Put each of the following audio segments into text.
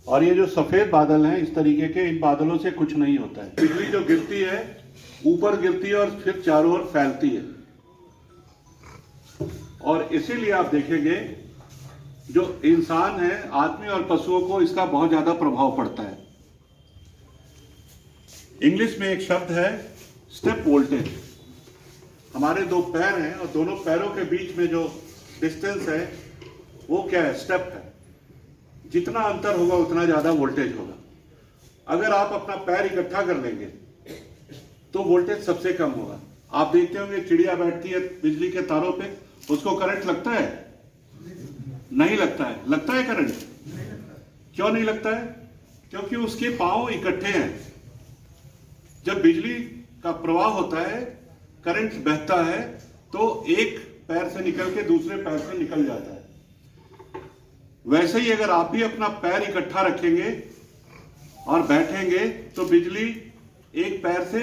और ये जो सफेद बादल हैं इस तरीके के, इन बादलों से कुछ नहीं होता है। बिजली जो गिरती है ऊपर गिरती है और फिर चारों ओर फैलती है। और इसीलिए आप देखेंगे जो इंसान है, आदमी और पशुओं को इसका बहुत ज्यादा प्रभाव पड़ता है। इंग्लिश में एक शब्द है स्टेप वोल्टेज। हमारे दो पैर हैं और दोनों पैरों के बीच में जो डिस्टेंस है वो क्या है? स्टेप है। जितना अंतर होगा उतना ज्यादा वोल्टेज होगा। अगर आप अपना पैर इकट्ठा कर लेंगे तो वोल्टेज सबसे कम होगा। आप देखते होंगे चिड़िया बैठती है बिजली के तारों पे, उसको करंट लगता है? नहीं लगता है। लगता है करंट? क्यों नहीं लगता है? क्योंकि उसके पांव इकट्ठे हैं। जब बिजली का प्रवाह होता है, करंट बहता है, तो एक पैर से निकल के दूसरे पैर से निकल जाता है। वैसे ही अगर आप भी अपना पैर इकट्ठा रखेंगे और बैठेंगे तो बिजली एक पैर से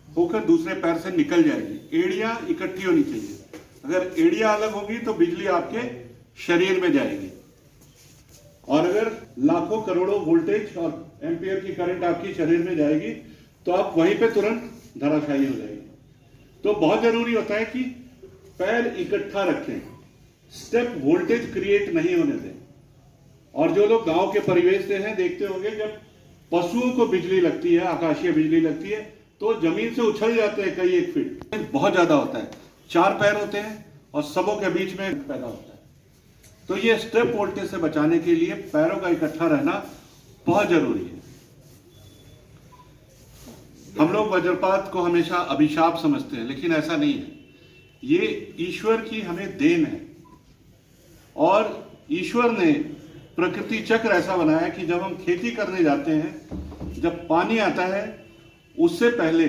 होकर दूसरे पैर से निकल जाएगी। एड़ियां इकट्ठी होनी चाहिए। अगर एड़ियां अलग होगी तो बिजली आपके शरीर में जाएगी। और अगर लाखों करोड़ों वोल्टेज और एम्पियर की करंट आपके शरीर में जाएगी तो आप वहीं पे तुरंत धराशायी हो जाएगी। तो बहुत जरूरी होता है कि पैर इकट्ठा रखें, स्टेप वोल्टेज क्रिएट नहीं होने दें। और जो लोग गांव के परिवेश से हैं देखते होंगे, जब पशुओं को बिजली लगती है, आकाशीय बिजली लगती है, तो जमीन से उछल जाते हैं कई एक फीट। बहुत ज्यादा होता है। 4 पैर होते हैं और सबों के बीच में पैदा होता है। तो ये स्टेप वोल्टेज से बचाने के लिए पैरों का इकट्ठा रहना बहुत जरूरी है। हम लोग वज्रपात को हमेशा अभिशाप समझते हैं, लेकिन ऐसा नहीं है। ये ईश्वर की हमें देन है। और ईश्वर ने प्रकृति चक्र ऐसा बनाया कि जब हम खेती करने जाते हैं, जब पानी आता है, उससे पहले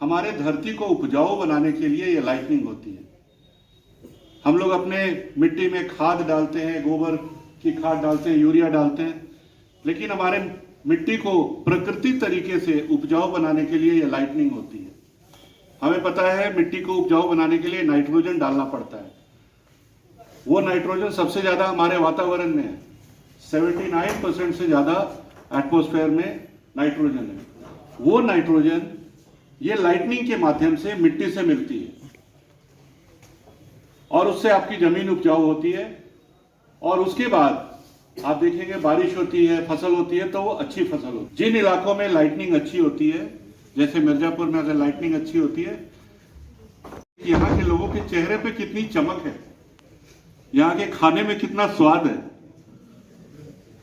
हमारे धरती को उपजाऊ बनाने के लिए ये लाइटनिंग होती है। हम लोग अपने मिट्टी में खाद डालते हैं, गोबर की खाद डालते हैं, यूरिया डालते हैं, लेकिन हमारे मिट्टी को प्रकृति तरीके से उपजाऊ बनाने के लिए ये लाइटनिंग होती है। हमें पता है मिट्टी को उपजाऊ बनाने के लिए नाइट्रोजन डालना पड़ता है। वो नाइट्रोजन सबसे ज्यादा हमारे वातावरण में है। 79% से ज्यादा एटमॉस्फेयर में नाइट्रोजन है। वो नाइट्रोजन ये लाइटनिंग के माध्यम से मिट्टी से मिलती है और उससे आपकी जमीन उपजाऊ होती है। और उसके बाद आप देखेंगे बारिश होती है, फसल होती है, तो वो अच्छी फसल होती है। जिन इलाकों में लाइटनिंग अच्छी होती है, जैसे मिर्जापुर में अगर लाइटनिंग अच्छी होती है, यहाँ के लोगों के चेहरे पे कितनी चमक है, यहाँ के खाने में कितना स्वाद है।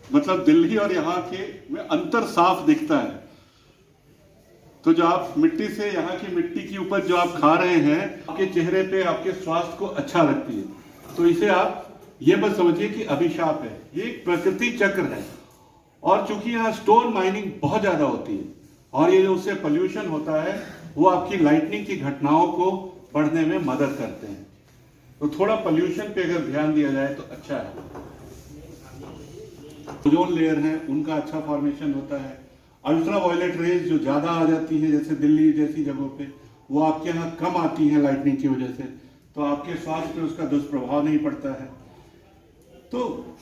मतलब दिल्ली और यहाँ के में अंतर साफ दिखता है। तो जो आप मिट्टी से, यहाँ की मिट्टी की उपज जो आप खा रहे हैं, आपके चेहरे पे, आपके स्वास्थ्य को अच्छा रखती है। तो इसे आप ये मत समझिए कि अभिशाप है, ये एक प्रकृति चक्र है। और चूंकि यहाँ स्टोन माइनिंग बहुत ज्यादा होती है और ये जो उससे पोल्यूशन होता है, वो आपकी लाइटनिंग की घटनाओं को बढ़ने में मदद करते हैं। तो थोड़ा पोल्यूशन पे अगर ध्यान दिया जाए तो अच्छा है। ओजोन लेयर है, उनका अच्छा फॉर्मेशन होता है। अल्ट्रा वायलेट रेज जो ज्यादा आ जाती है, जैसे दिल्ली जैसी जगहों पे, वो आपके यहाँ कम आती है लाइटनिंग की वजह से, तो आपके स्वास्थ्य पे उसका दुष्प्रभाव नहीं पड़ता है। तो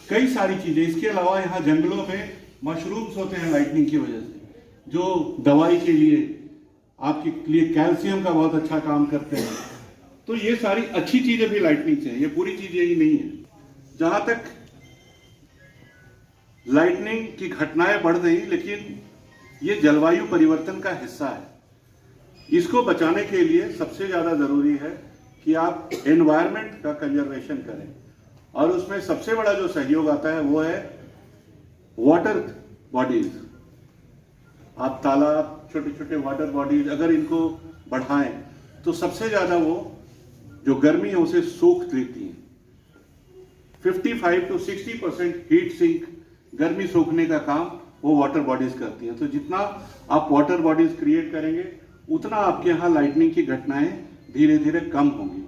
कई सारी चीजें। इसके अलावा यहाँ जंगलों में मशरूम्स होते हैं लाइटनिंग की वजह से, जो दवाई के लिए, आपके लिए कैल्शियम का बहुत अच्छा काम करते हैं। तो ये सारी अच्छी चीजें भी लाइटनिंग से है, ये बुरी चीजें ही नहीं है। जहां तक लाइटनिंग की घटनाएं बढ़ रही, लेकिन ये जलवायु परिवर्तन का हिस्सा है। इसको बचाने के लिए सबसे ज्यादा जरूरी है कि आप एनवायरनमेंट का कंजर्वेशन करें। और उसमें सबसे बड़ा जो सहयोग आता है वो है वाटर बॉडीज। आप तालाब, छोटे छोटे वाटर बॉडीज अगर इनको बढ़ाएं तो सबसे ज्यादा वो जो गर्मी है उसे सोख देती है। 55 to 60% हीट सिंक, गर्मी सोखने का काम वो वाटर बॉडीज करती हैं। तो जितना आप वाटर बॉडीज क्रिएट करेंगे उतना आपके यहाँ लाइटनिंग की घटनाएं धीरे धीरे कम होंगी।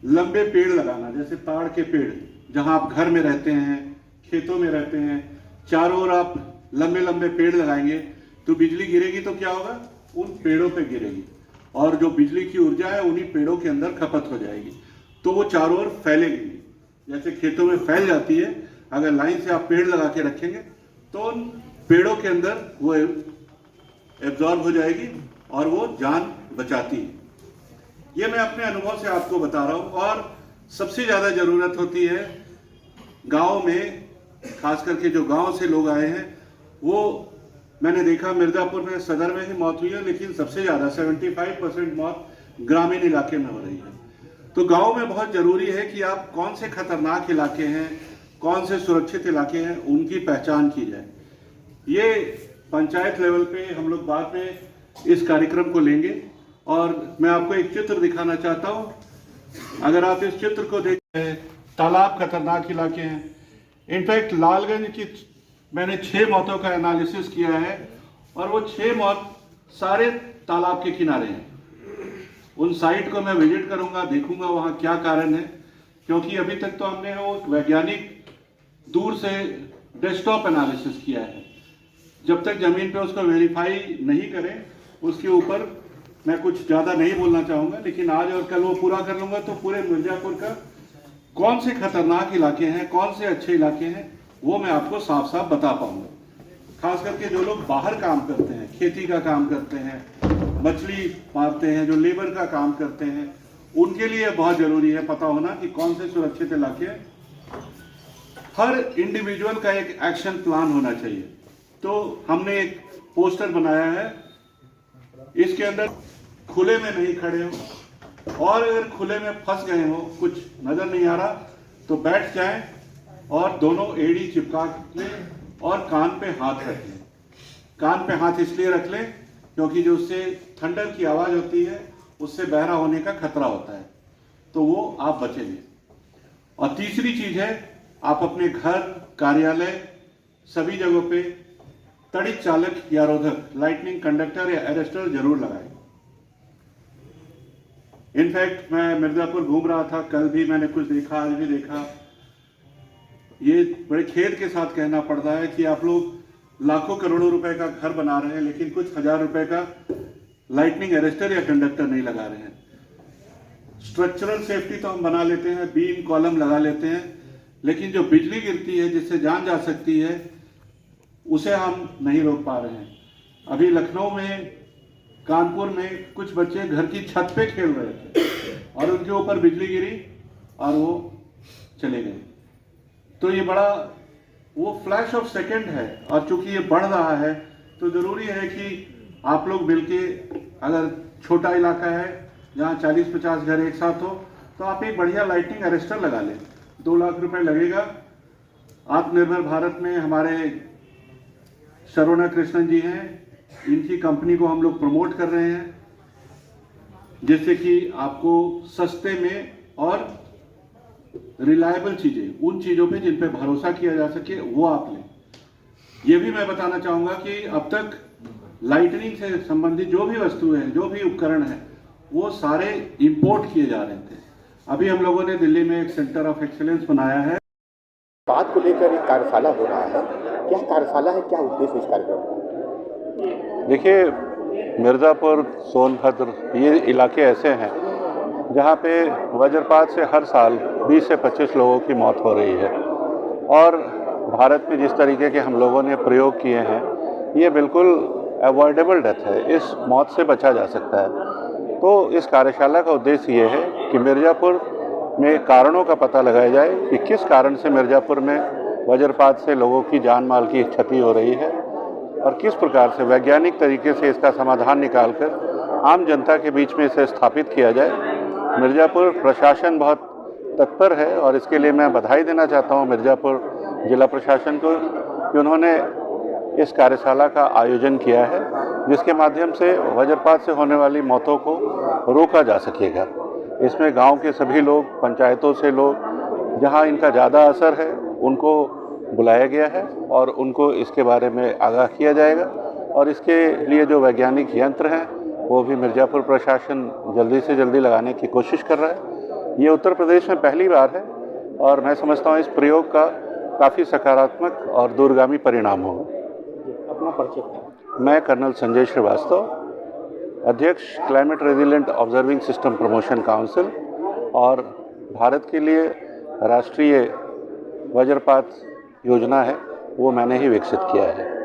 लंबे पेड़ लगाना, जैसे ताड़ के पेड़, जहां आप घर में रहते हैं, खेतों में रहते हैं, चारों ओर आप लंबे लंबे पेड़ लगाएंगे तो बिजली गिरेगी तो क्या होगा? उन पेड़ों पे गिरेगी और जो बिजली की ऊर्जा है उन्हीं पेड़ों के अंदर खपत हो जाएगी। तो वो चारों ओर फैलेगी, जैसे खेतों में फैल जाती है। अगर लाइन से आप पेड़ लगा के रखेंगे तो उन पेड़ों के अंदर वो एब्जॉर्ब हो जाएगी और वो जान बचाती है। ये मैं अपने अनुभव से आपको बता रहा हूँ। और सबसे ज़्यादा ज़रूरत होती है गाँव में, खास करके जो गाँव से लोग आए हैं, वो मैंने देखा मिर्ज़ापुर में सदर में ही मौत हुई है, लेकिन सबसे ज़्यादा 75% मौत ग्रामीण इलाके में हो रही है। तो गांव में बहुत ज़रूरी है कि आप कौन से खतरनाक इलाके हैं, कौन से सुरक्षित इलाके हैं, उनकी पहचान की जाए। ये पंचायत लेवल पे हम लोग बाद में इस कार्यक्रम को लेंगे और मैं आपको एक चित्र दिखाना चाहता हूँ। अगर आप इस चित्र को देखें, तालाब खतरनाक इलाके हैं। इनफैक्ट लालगंज की मैंने 6 मौतों का एनालिसिस किया है और वो 6 मौत सारे तालाब के किनारे हैं। उन साइट को मैं विजिट करूंगा, देखूंगा वहाँ क्या कारण है, क्योंकि अभी तक तो हमने वो वैज्ञानिक दूर से डेस्कटॉप एनालिसिस किया है। जब तक ज़मीन पे उसको वेरीफाई नहीं करें उसके ऊपर मैं कुछ ज़्यादा नहीं बोलना चाहूँगा, लेकिन आज और कल वो पूरा कर लूँगा तो पूरे मिर्ज़ापुर का कौन से खतरनाक इलाके हैं, कौन से अच्छे इलाके हैं, वो मैं आपको साफ साफ बता पाऊँगा। खास करके जो लोग बाहर काम करते हैं, खेती का काम करते हैं, मछली मारते हैं, जो लेबर का काम करते हैं, उनके लिए बहुत ज़रूरी है पता होना कि कौन से सुरक्षित इलाके हैं। हर इंडिविजुअल का एक एक्शन प्लान होना चाहिए। तो हमने एक पोस्टर बनाया है, इसके अंदर खुले में नहीं खड़े हो और अगर खुले में फंस गए हो, कुछ नज़र नहीं आ रहा, तो बैठ जाएं और दोनों एड़ी चिपका लें और कान पे हाथ रख लें। कान पे हाथ इसलिए रख लें क्योंकि जो उससे थंडर की आवाज़ होती है उससे बहरा होने का खतरा होता है, तो वो आप बचेंगे। और तीसरी चीज़ है, आप अपने घर, कार्यालय, सभी जगहों पे तड़ित चालक या रोधक, लाइटनिंग कंडक्टर या अरेस्टर जरूर लगाएं। इनफैक्ट मैं मिर्ज़ापुर घूम रहा था, कल भी मैंने कुछ देखा, आज भी देखा। ये बड़े खेद के साथ कहना पड़ता है कि आप लोग लाखों करोड़ों रुपए का घर बना रहे हैं, लेकिन कुछ हजार रुपए का लाइटनिंग अरेस्टर या कंडक्टर नहीं लगा रहे हैं। स्ट्रक्चरल सेफ्टी तो हम बना लेते हैं, बीम कॉलम लगा लेते हैं, लेकिन जो बिजली गिरती है जिससे जान जा सकती है उसे हम नहीं रोक पा रहे हैं। अभी लखनऊ में, कानपुर में कुछ बच्चे घर की छत पे खेल रहे थे और उनके ऊपर बिजली गिरी और वो चले गए। तो ये बड़ा वो फ्लैश ऑफ सेकंड है, और चूंकि ये बढ़ रहा है तो ज़रूरी है कि आप लोग मिलके, अगर छोटा इलाका है जहाँ 40-50 घर एक साथ हो, तो आप एक बढ़िया लाइटिंग अरेस्टर लगा लें। 2 लाख रुपए लगेगा। आत्मनिर्भर भारत में हमारे शरोना कृष्णन जी हैं, इनकी कंपनी को हम लोग प्रमोट कर रहे हैं, जिससे कि आपको सस्ते में और रिलायबल चीज़ें, उन चीज़ों पे जिन पे भरोसा किया जा सके, वो आप लें। ये भी मैं बताना चाहूँगा कि अब तक लाइटनिंग से संबंधित जो भी वस्तुएं हैं, जो भी उपकरण हैं, वो सारे इंपोर्ट किए जा रहे थे। अभी हम लोगों ने दिल्ली में एक सेंटर ऑफ एक्सीलेंस बनाया है। बात को लेकर एक कार्यशाला हो रहा है, क्या कार्यशाला है, क्या उद्देश्य इस कार्यक्रम का? देखिए, मिर्ज़ापुर, सोनभद्र, ये इलाके ऐसे हैं जहाँ पे वज्रपात से हर साल 20 से 25 लोगों की मौत हो रही है। और भारत में जिस तरीके के हम लोगों ने प्रयोग किए हैं, ये बिल्कुल अवॉइडेबल डेथ है, इस मौत से बचा जा सकता है। तो इस कार्यशाला का उद्देश्य ये है कि मिर्ज़ापुर में कारणों का पता लगाया जाए कि किस कारण से मिर्ज़ापुर में वज्रपात से लोगों की जान माल की क्षति हो रही है और किस प्रकार से वैज्ञानिक तरीके से इसका समाधान निकालकर आम जनता के बीच में इसे स्थापित किया जाए। मिर्ज़ापुर प्रशासन बहुत तत्पर है और इसके लिए मैं बधाई देना चाहता हूँ मिर्ज़ापुर जिला प्रशासन को कि उन्होंने इस कार्यशाला का आयोजन किया है, जिसके माध्यम से वज्रपात से होने वाली मौतों को रोका जा सकेगा। इसमें गांव के सभी लोग, पंचायतों से लोग, जहां इनका ज़्यादा असर है, उनको बुलाया गया है और उनको इसके बारे में आगाह किया जाएगा। और इसके लिए जो वैज्ञानिक यंत्र हैं वो भी मिर्ज़ापुर प्रशासन जल्दी से जल्दी लगाने की कोशिश कर रहा है। ये उत्तर प्रदेश में पहली बार है और मैं समझता हूँ इस प्रयोग का काफ़ी सकारात्मक और दूरगामी परिणाम होगा। अपना परिचय। मैं कर्नल संजय श्रीवास्तव, अध्यक्ष climate resilient observing system promotion council और भारत के लिए राष्ट्रीय वज्रपात योजना है वो मैंने ही विकसित किया है।